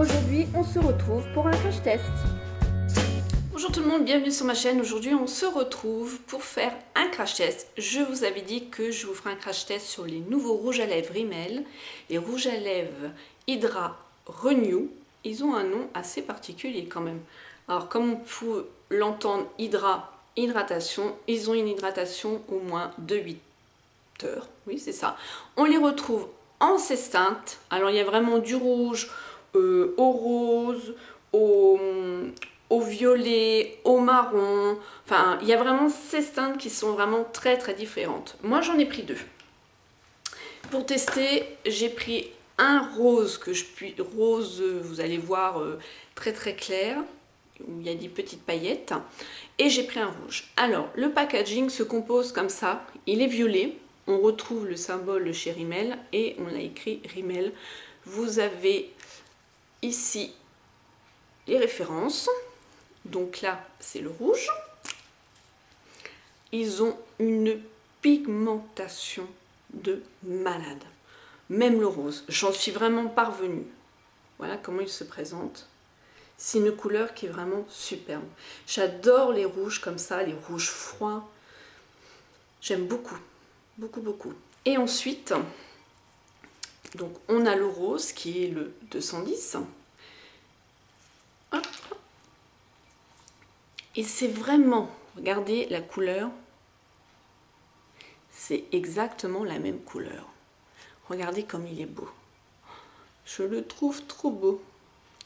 Aujourd'hui, on se retrouve pour un crash test. Bonjour tout le monde, bienvenue sur ma chaîne. Aujourd'hui, on se retrouve pour faire un crash test. Je vous avais dit que je vous ferai un crash test sur les nouveaux rouges à lèvres Rimmel, les rouges à lèvres Hydra Renew. Ils ont un nom assez particulier quand même. Alors, comme on peut l'entendre, Hydra, hydratation, ils ont une hydratation au moins de 8 heures. Oui, c'est ça. On les retrouve en 16 teintes. Alors, il y a vraiment du rouge au rose, au violet, au marron. Enfin, il y a vraiment 16 teintes qui sont vraiment très différentes. Moi, j'en ai pris 2. Pour tester, j'ai pris un rose rose, vous allez voir, très clair, où il y a des petites paillettes, et j'ai pris un rouge. Alors, le packaging se compose comme ça. Il est violet. On retrouve le symbole chez Rimmel et on a écrit Rimmel. Vous avez ici les références. Donc là, c'est le rouge. Ils ont une pigmentation de malade. Même le rose, j'en suis vraiment parvenue. Voilà comment il se présente. C'est une couleur qui est vraiment superbe. J'adore les rouges comme ça, les rouges froids. J'aime beaucoup, beaucoup. Et ensuite, donc on a le rose qui est le 210. Hop. Et c'est vraiment, regardez la couleur, c'est exactement la même couleur. Regardez comme il est beau. Je le trouve trop beau.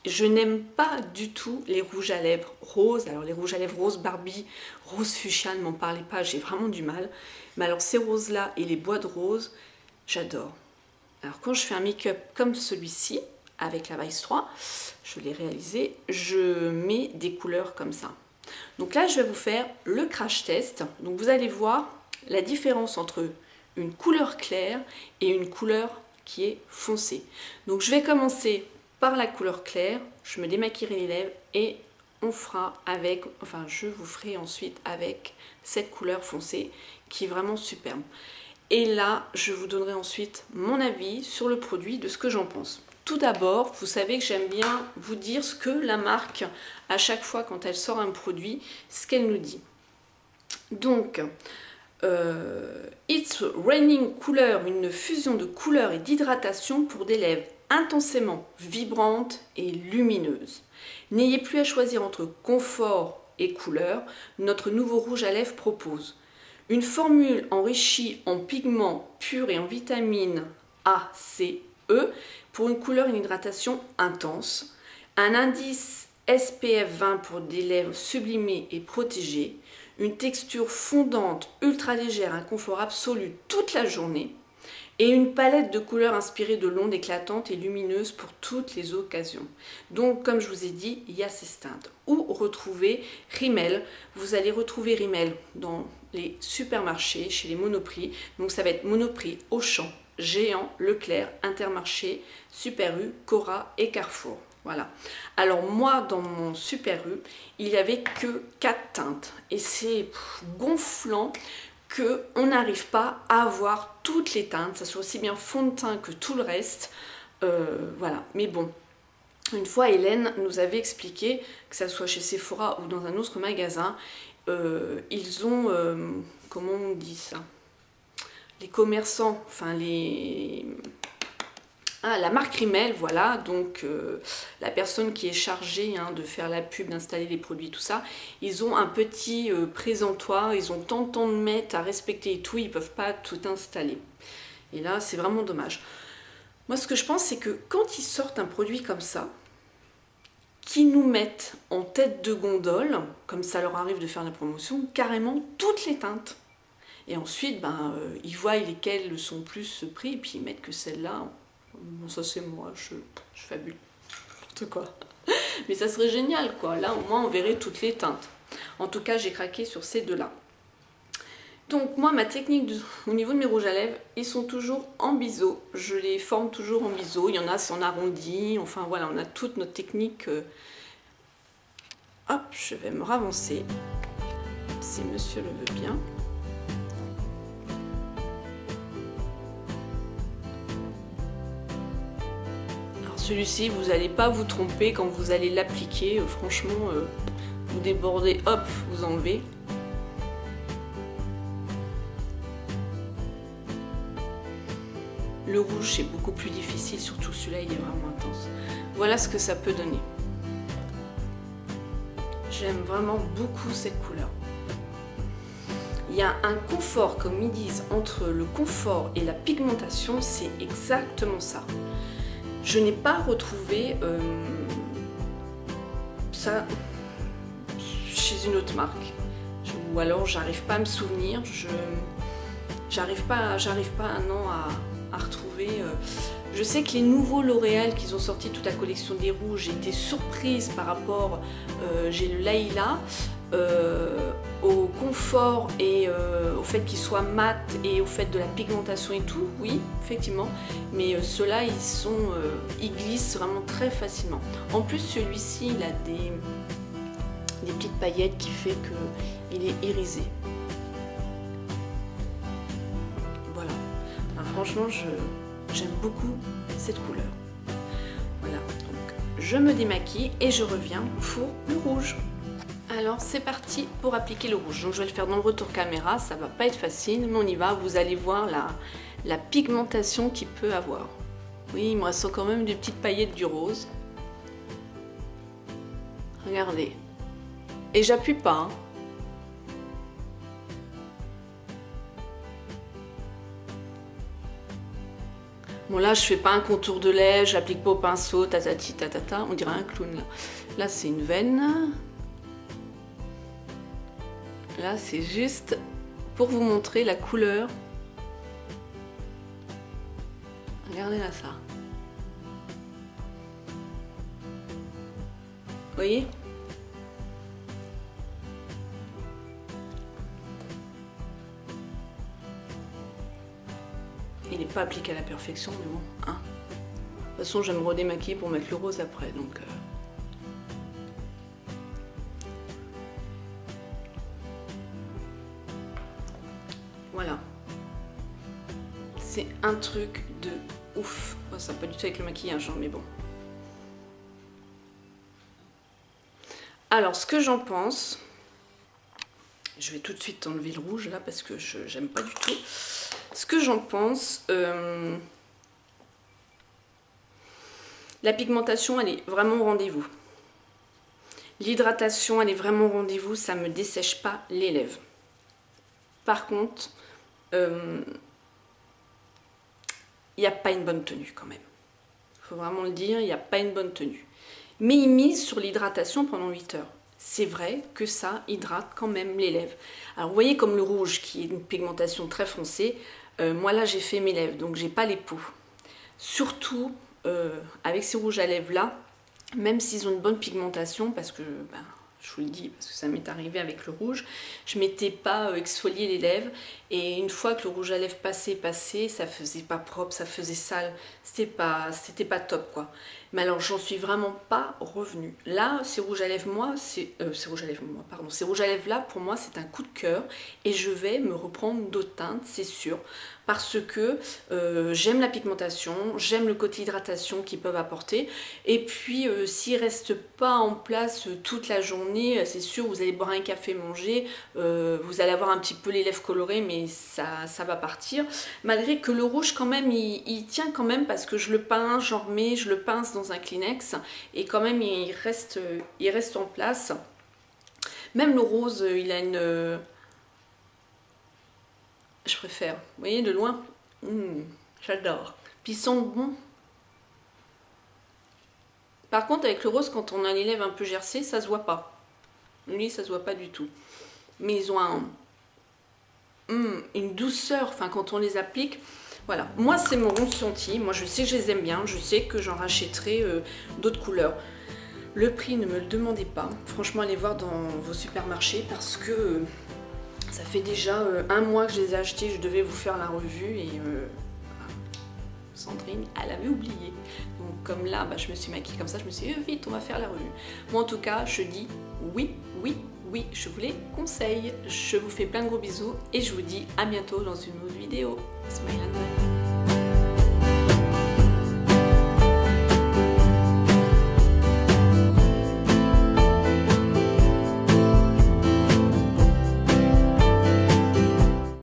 Je n'aime pas du tout les rouges à lèvres roses. Alors les rouges à lèvres rose Barbie, rose fuchsia, ne m'en parlez pas, j'ai vraiment du mal. Mais alors ces roses-là et les bois de rose, j'adore. Alors quand je fais un make-up comme celui-ci, avec la Vice 3, je l'ai réalisé, je mets des couleurs comme ça. Donc là, je vais vous faire le crash test. Donc vous allez voir la différence entre une couleur claire et une couleur qui est foncée. Donc je vais commencer par la couleur claire, je me démaquillerai les lèvres et on fera avec, enfin je vous ferai ensuite avec cette couleur foncée qui est vraiment superbe. Et là, je vous donnerai ensuite mon avis sur le produit, de ce que j'en pense. Tout d'abord, vous savez que j'aime bien vous dire ce que la marque, à chaque fois quand elle sort un produit, ce qu'elle nous dit. Donc, It's Raining Couleur, une fusion de couleurs et d'hydratation pour des lèvres intensément vibrantes et lumineuses. N'ayez plus à choisir entre confort et couleur, notre nouveau rouge à lèvres propose une formule enrichie en pigments purs et en vitamines A, C, E pour une couleur et une hydratation intense, un indice SPF 20 pour des lèvres sublimées et protégées, une texture fondante, ultra légère, un confort absolu toute la journée et une palette de couleurs inspirée de l'onde éclatante et lumineuse pour toutes les occasions. Donc comme je vous ai dit, il y a ces teintes. Où retrouver Rimmel? Vous allez retrouver Rimmel dans les supermarchés, chez les Monoprix. Donc ça va être Monoprix, Auchan, Géant, Leclerc, Intermarché, Super U, Cora et Carrefour. Voilà. Alors moi, dans mon Super U, il n'y avait que 4 teintes. Et c'est gonflant qu'on n'arrive pas à avoir toutes les teintes. Ça soit aussi bien fond de teint que tout le reste. Voilà. Mais bon, une fois, Hélène nous avait expliqué, que ça soit chez Sephora ou dans un autre magasin, ils ont, comment on dit ça, les commerçants, enfin la marque Rimmel, voilà, donc la personne qui est chargée de faire la pub, d'installer les produits, tout ça, ils ont un petit présentoir, ils ont tant de mètres à respecter et tout, ils ne peuvent pas tout installer. Et là, c'est vraiment dommage. Moi, ce que je pense, c'est que quand ils sortent un produit comme ça, qui nous mettent en tête de gondole, comme ça leur arrive de faire la promotion, carrément toutes les teintes. Et ensuite, ils voient lesquelles sont plus pris, et puis ils mettent que celle-là. Bon, ça c'est moi, je fabule. N'importe quoi. Mais ça serait génial, quoi. Là, au moins, on verrait toutes les teintes. En tout cas, j'ai craqué sur ces deux-là. Donc, moi, ma technique au niveau de mes rouges à lèvres, ils sont toujours en biseau. Je les forme toujours en biseau. Il y en a, c'est en arrondi. Enfin, voilà, on a toute notre technique. Hop, je vais me ravancer. Si monsieur le veut bien. Celui-ci, vous n'allez pas vous tromper quand vous allez l'appliquer. Franchement, vous débordez, hop, vous enlevez. Le rouge, c'est beaucoup plus difficile, surtout celui-là, il est vraiment intense. Voilà ce que ça peut donner. J'aime vraiment beaucoup cette couleur. Il y a un confort, comme ils disent, entre le confort et la pigmentation, c'est exactement ça. Je n'ai pas retrouvé ça chez une autre marque. Ou alors, j'arrive pas à me souvenir. J'arrive pas à retrouver. Je sais que les nouveaux L'Oréal qu'ils ont sorti toute la collection des rouges, j'ai été surprise par rapport, j'ai le Layla, au confort et au fait qu'il soit mat et au fait de la pigmentation et tout, oui, effectivement. Mais ceux-là, ils glissent vraiment très facilement. En plus, celui-ci, il a des petites paillettes qui fait qu'il est irisé. Voilà. Alors, franchement, j'aime beaucoup cette couleur. Voilà, donc je me démaquille et je reviens pour le rouge. Alors c'est parti pour appliquer le rouge. Donc je vais le faire dans le retour caméra, ça va pas être facile, mais on y va. Vous allez voir la pigmentation qu'il peut avoir. Oui, il me reste quand même des petites paillettes du rose. Regardez. Et j'appuie pas, hein. Bon là je fais pas un contour de lèvres, j'applique pas au pinceau, tatati tatata, on dirait un clown là. Là c'est une veine. Là c'est juste pour vous montrer la couleur. Regardez là ça. Vous voyez ? Il n'est pas appliqué à la perfection, mais bon, hein. De toute façon, je vais me redémaquiller pour mettre le rose après, donc... Voilà. C'est un truc de ouf. Bon, ça n'a pas du tout avec le maquillage, hein, mais bon. Alors, ce que j'en pense... Je vais tout de suite enlever le rouge, là, parce que j'aime pas du tout. Ce que j'en pense, la pigmentation, elle est vraiment au rendez-vous. L'hydratation, elle est vraiment au rendez-vous, ça ne me dessèche pas les lèvres. Par contre, il n'y a pas une bonne tenue quand même. Il faut vraiment le dire, il n'y a pas une bonne tenue. Mais ils misent sur l'hydratation pendant 8 heures. C'est vrai que ça hydrate quand même les lèvres. Alors vous voyez comme le rouge qui est une pigmentation très foncée, moi là j'ai fait mes lèvres donc j'ai pas les poux. Surtout avec ces rouges à lèvres là, même s'ils ont une bonne pigmentation, parce que je vous le dis, parce que ça m'est arrivé avec le rouge, je m'étais pas exfolié les lèvres et une fois que le rouge à lèvres passait, ça faisait pas propre, ça faisait sale, c'était pas top quoi. Mais alors j'en suis vraiment pas revenue. Là, ces rouges à lèvres ces rouges à lèvres là pour moi c'est un coup de cœur et je vais me reprendre d'autres teintes, c'est sûr, parce que j'aime la pigmentation, j'aime le côté hydratation qu'ils peuvent apporter et puis s'ils restent pas en place toute la journée, c'est sûr vous allez boire un café, manger, vous allez avoir un petit peu les lèvres colorées mais ça va partir, malgré que le rouge quand même il tient quand même parce que je le pince, j'en remets, je le pince dans un Kleenex et quand même il reste en place. Même le rose il a une... Je préfère, vous voyez de loin, j'adore. Puis ils sentent bon. Par contre avec le rose quand on a les lèvres un peu gercées ça se voit pas. Lui ça se voit pas du tout. Mais ils ont une douceur, enfin quand on les applique. Voilà, moi c'est mon ressenti, moi je sais que je les aime bien, je sais que j'en rachèterai d'autres couleurs. Le prix, ne me le demandez pas, franchement allez voir dans vos supermarchés parce que ça fait déjà un mois que je les ai achetés, je devais vous faire la revue et Sandrine, elle avait oublié. Donc comme là, je me suis maquillée comme ça, je me suis dit vite on va faire la revue. Moi en tout cas, je dis oui, je vous les conseille. Je vous fais plein de gros bisous et je vous dis à bientôt dans une autre vidéo. Smile and Smile.